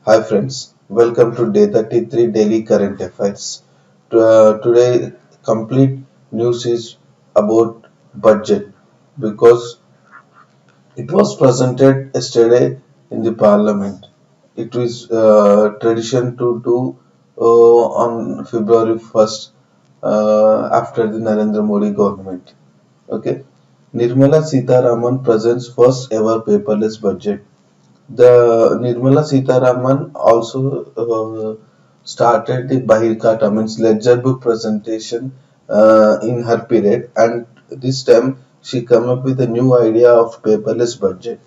Hi friends, welcome to day 33 Daily Current Affairs. Today, complete news is about budget because it was presented yesterday in the parliament. It is tradition to do on February 1st after the Narendra Modi government. Okay, Nirmala Sitharaman presents first ever paperless budget. The Nirmala Sitharaman also started the Bahirkata, means ledger book presentation in her period, and this time she come up with a new idea of paperless budget.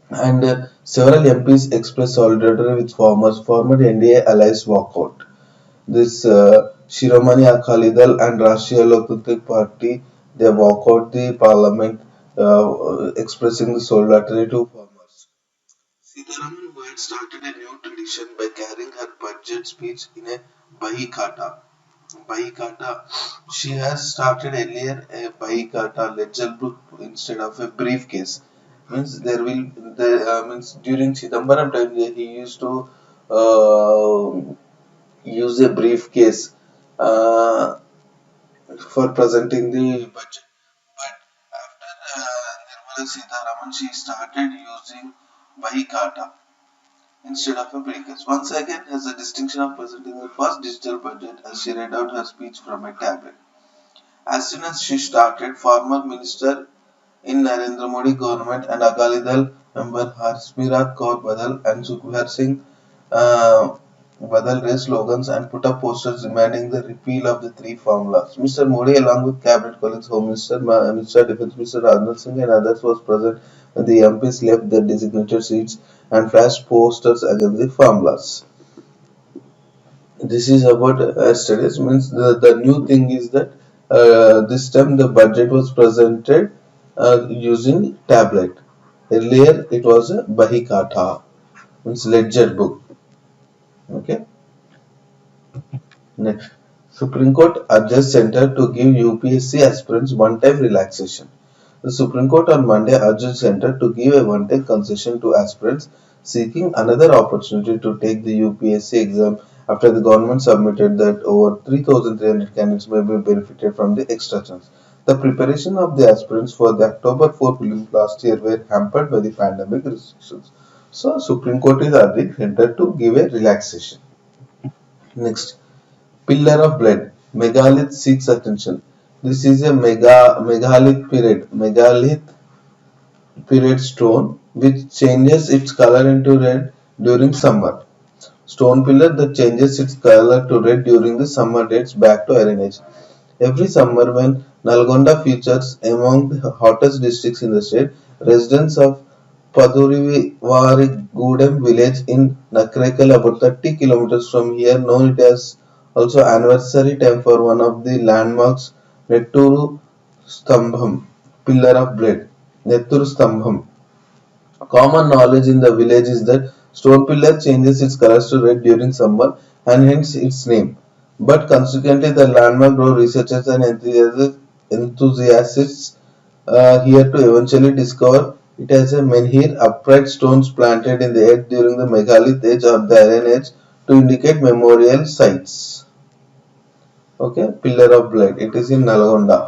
And several MPs expressed solidarity with former NDA allies walkout. This Shiromani Akali Dal and Rashtriya Loktantrik Party they walk out the parliament expressing the solidarity to farmers. Sitharaman, who had started a new tradition by carrying her budget speech in a Bahikata. Bahikata. She has started earlier a Bahikata ledger book instead of a briefcase. Means there will the means during Chidambaram time he used to use a briefcase uh, for presenting the budget. But after Nirmala Sitharaman, she started using Bahikata instead of a briefcase. Once again, has the distinction of presenting the first digital budget as she read out her speech from a tablet. As soon as she started, former minister in Narendra Modi government and Akalidal member Harsmirat Kaur Badal and Sukhbir Singh uh, Badal raised slogans and put up posters demanding the repeal of the three formulas. Mr. Modi, along with cabinet colleagues, Home Minister, Minister Defence Minister Rajnath Singh and others, was present when the MPs left their designated seats and flashed posters against the formulas. This is about studies. Means the new thing is that this time the budget was presented using tablet. Earlier it was a Bahikata, means ledger book. Okay. Next, Supreme Court urges Centre to give UPSC aspirants one-time relaxation. The Supreme Court on Monday urged Centre to give a one-time concession to aspirants seeking another opportunity to take the UPSC exam after the government submitted that over 3,300 candidates may be benefited from the extra chance. The preparation of the aspirants for the October 4 prelims last year were hampered by the pandemic restrictions. So, Supreme Court is urging Centre to give a relaxation. Next, Pillar of Blood. Megalith seeks attention. This is a megalith period stone which changes its color into red during summer. Stone pillar that changes its color to red during the summer dates back to Iron Age. Every summer when Nalgonda features among the hottest districts in the state, residents of Padurivarigudem village in Nakrekal about 30 kilometers from here know it as also anniversary time for one of the landmarks Netturu Stambham, Pillar of Blood. Netturu Stambham. Common knowledge in the village is that stone pillar changes its colors to red during summer and hence its name. But consequently, the landmark drew researchers and enthusiasts here to eventually discover it as a menhir, upright stones planted in the earth during the Megalithic age or the Iron Age to indicate memorial sites. Okay, Pillar of Blood. It is in Nalgonda.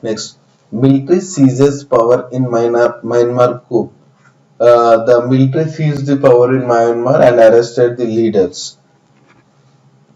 Next, military seizes power in Myanmar coup. The military seized the power in Myanmar and arrested the leaders.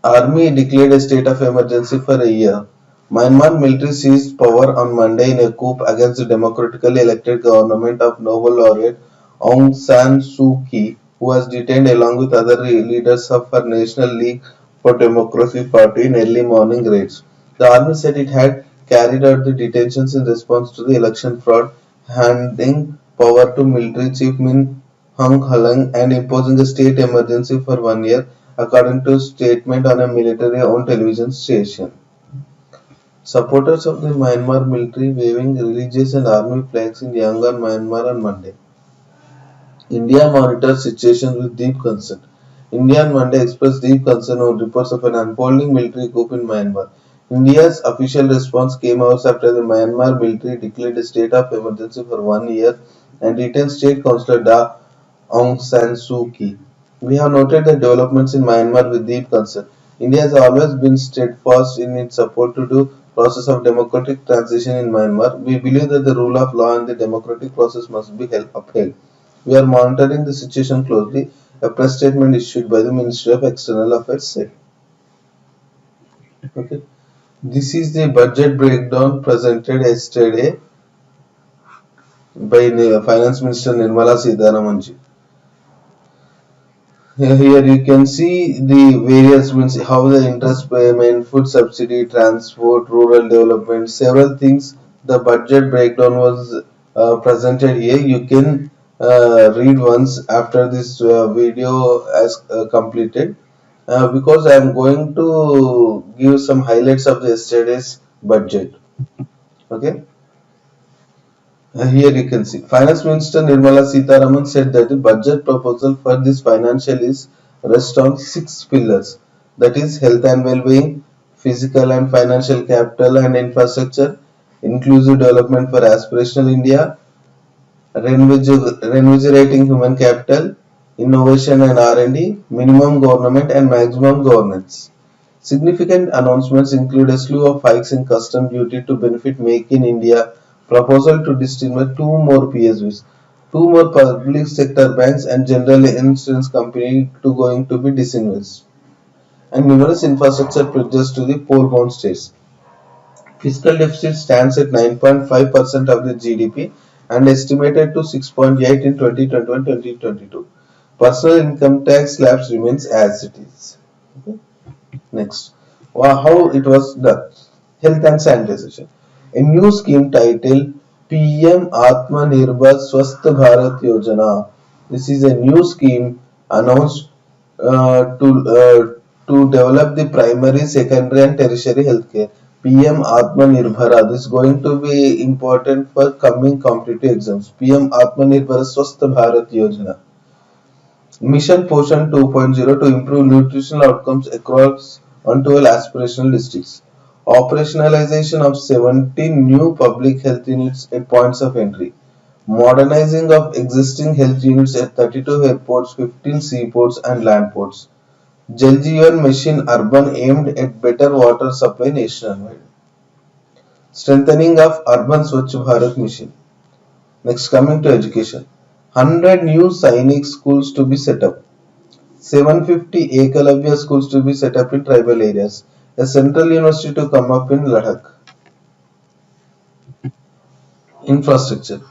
Army declared a state of emergency for a year. Myanmar military seized power on Monday in a coup against the democratically elected government of Nobel laureate Aung San Suu Kyi, who was detained along with other leaders of her National League for Democracy party in early morning raids. The army said it had carried out the detentions in response to the election fraud, handing power to military chief Min Aung Hlaing and imposing a state emergency for 1 year, according to a statement on a military-owned television station. Supporters of the Myanmar military waving religious and army flags in Yangon, Myanmar on Monday. India monitors situation with deep concern. India on Monday expressed deep concern over reports of an unfolding military coup in Myanmar. India's official response came hours after the Myanmar military declared a state of emergency for 1 year and detained State Councillor Da Aung San Suu Kyi. We have noted the developments in Myanmar with deep concern. India has always been steadfast in its support to the process of democratic transition in Myanmar. We believe that the rule of law and the democratic process must be upheld. We are monitoring the situation closely. A press statement issued by the Ministry of External Affairs said. Okay. This is the budget breakdown presented yesterday by Finance Minister Nirmala Sitharaman. Here you can see the various means how the interest payment, food subsidy, transport, rural development, several things. The budget breakdown was presented here. You can read once after this video has completed. Because I am going to give some highlights of yesterday's budget. Okay. Here you can see Finance Minister Nirmala Sitharaman said that the budget proposal for this financial is rests on six pillars, that is health and well-being, physical and financial capital and infrastructure, inclusive development for aspirational India, reinvigorating human capital, innovation and R&D, minimum government and maximum governance. Significant announcements include a slew of hikes in custom duty to benefit Make in India, proposal to distribute two more PSUs, two more public sector banks and general insurance company to going to be disinvested, and numerous infrastructure pledges to the poor-bound states. Fiscal deficit stands at 9.5% of the GDP and estimated to 6.8 in 2021-2022. Personal income tax slabs remains as it is. Okay. Next, how it was done. Health and sanitation. A new scheme titled PM Atmanirbhar Swasth Bharat Yojana. This is a new scheme announced to develop the primary, secondary, and tertiary healthcare. PM Atmanirbhara. This is going to be important for coming competitive exams. PM Atmanirbhara Swasth Bharat Yojana. Mission Poshan 2.0 to improve nutritional outcomes across 112 aspirational districts. Operationalization of 17 new public health units at points of entry. Modernizing of existing health units at 32 airports, 15 seaports and land ports. Jal Jeevan Mission Urban aimed at better water supply nationwide. Strengthening of Urban Swachh Bharat Mission. Next, coming to education. 100 new Sainik schools to be set up. 750 Ekalavya schools to be set up in tribal areas. A central university to come up in Ladakh. Infrastructure.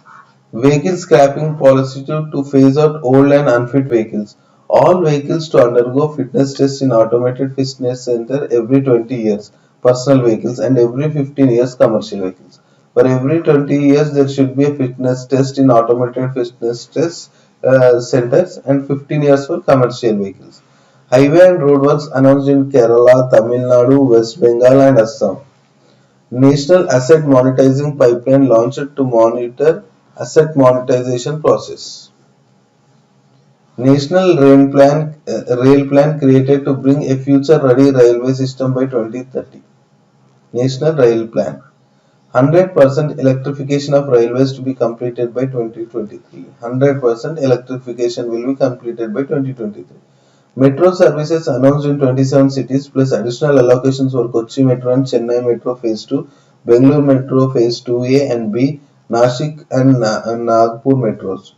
Vehicle scrapping policy to phase out old and unfit vehicles. All vehicles to undergo fitness tests in automated fitness center every 20 years. Personal vehicles and every 15 years commercial vehicles. For every 20 years there should be a fitness test in automated fitness test centers and 15 years for commercial vehicles. Highway and roadworks announced in Kerala, Tamil Nadu, West Bengal and Assam. National Asset Monetizing Pipeline launched to monitor asset monetization process. National Rail Plan created to bring a future-ready railway system by 2030. National Rail Plan. 100% electrification of railways to be completed by 2023. 100% electrification will be completed by 2023. Metro services announced in 27 cities plus additional allocations for Kochi Metro and Chennai Metro Phase 2, Bangalore Metro Phase 2A and B, Nashik and Nagpur metros.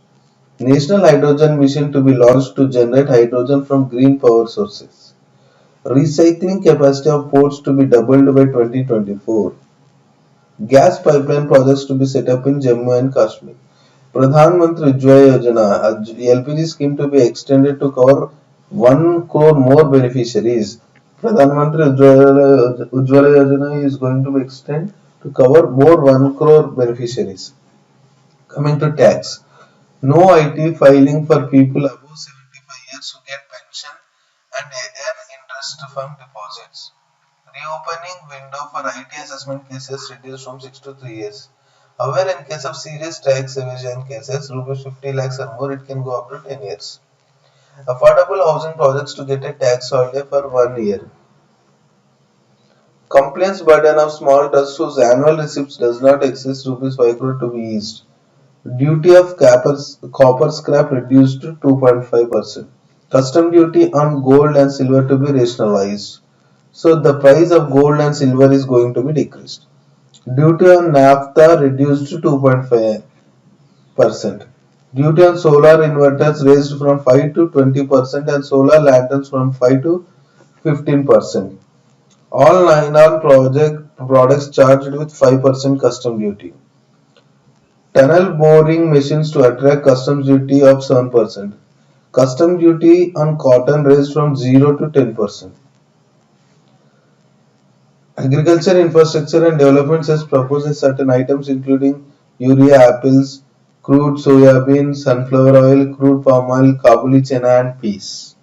National Hydrogen Mission to be launched to generate hydrogen from green power sources. Recycling capacity of ports to be doubled by 2024. Gas pipeline projects to be set up in Jammu and Kashmir. Pradhan Mantri Ujjwala Yojana, LPG scheme to be extended to cover 1 crore more beneficiaries. Pradhan Mantri Ujjwala Yojana is going to be extended to cover more 1 crore beneficiaries. Coming to tax. No IT filing for people above 75 years who get pension and earn interest from deposits. Reopening window for IT assessment cases reduced from 6 to 3 years. However, in case of serious tax evasion cases, rupees 50 lakhs or more, it can go up to 10 years. Affordable housing projects to get a tax holiday for 1 year. Complaints burden of small trusts whose annual receipts does not exceed rupees 5 crore to be eased. Duty of copper scrap reduced to 2.5%. Custom duty on gold and silver to be rationalized. So the price of gold and silver is going to be decreased. Duty on naphtha reduced to 2.5%. Duty on solar inverters raised from 5 to 20% and solar lanterns from 5 to 15%. All nylon products charged with 5% custom duty. Tunnel boring machines to attract customs duty of 7%. Custom duty on cotton raised from 0 to 10%. Agriculture infrastructure and development has proposed certain items including urea apples, crude soya bean, sunflower oil, crude palm oil, Kabuli chana and peas.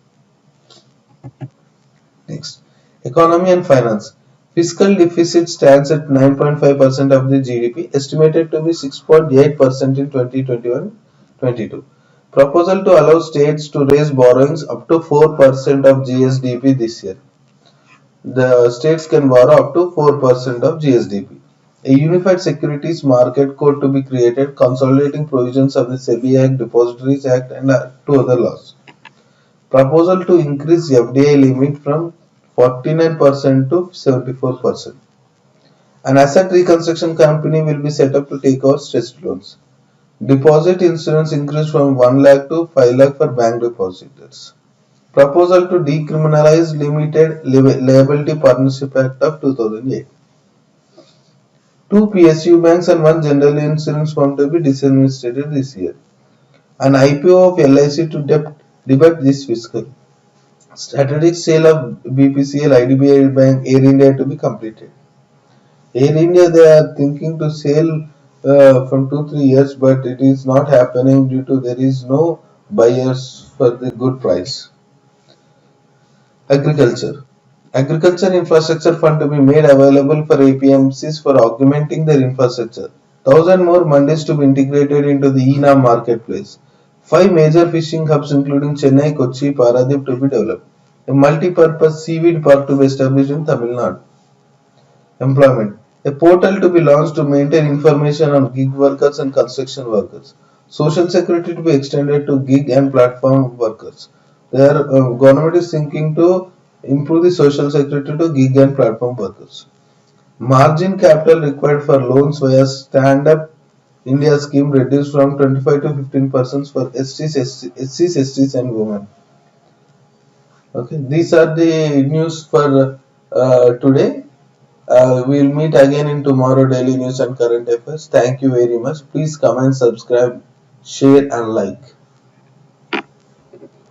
Next, economy and finance. Fiscal deficit stands at 9.5% of the GDP, estimated to be 6.8% in 2021-22. Proposal to allow states to raise borrowings up to 4% of GSDP this year. The states can borrow up to 4% of GSDP. A unified securities market code to be created, consolidating provisions of the SEBI Act, Depositories Act, and two other laws. Proposal to increase FDI limit from 49% to 74%. An asset reconstruction company will be set up to take over stressed loans. Deposit insurance increased from 1 lakh to 5 lakh for bank depositors. Proposal to decriminalize Limited Liability Partnership Act of 2008. Two PSU banks and one general insurance firm to be disinvestigated this year. An IPO of LIC to debut this fiscal. Strategic sale of BPCL, IDBI Bank, Air India to be completed. Air India, they are thinking to sell from 2-3 years, but it is not happening due to there is no buyers for the good price. Agriculture. Agriculture Infrastructure Fund to be made available for APMCs for augmenting their infrastructure. 1,000 more mandis to be integrated into the e-Nam marketplace. 5 major fishing hubs including Chennai, Kochi, Paradip to be developed. A multi-purpose seaweed park to be established in Tamil Nadu. Employment. A portal to be launched to maintain information on gig workers and construction workers. Social security to be extended to gig and platform workers. Their government is thinking to improve the social security to gig and platform workers. Margin capital required for loans via Stand Up India scheme reduced from 25 to 15% for SCs, and women. Okay, these are the news for today. We'll meet again in tomorrow daily news and current affairs. Thank you very much. Please comment, subscribe, share and like.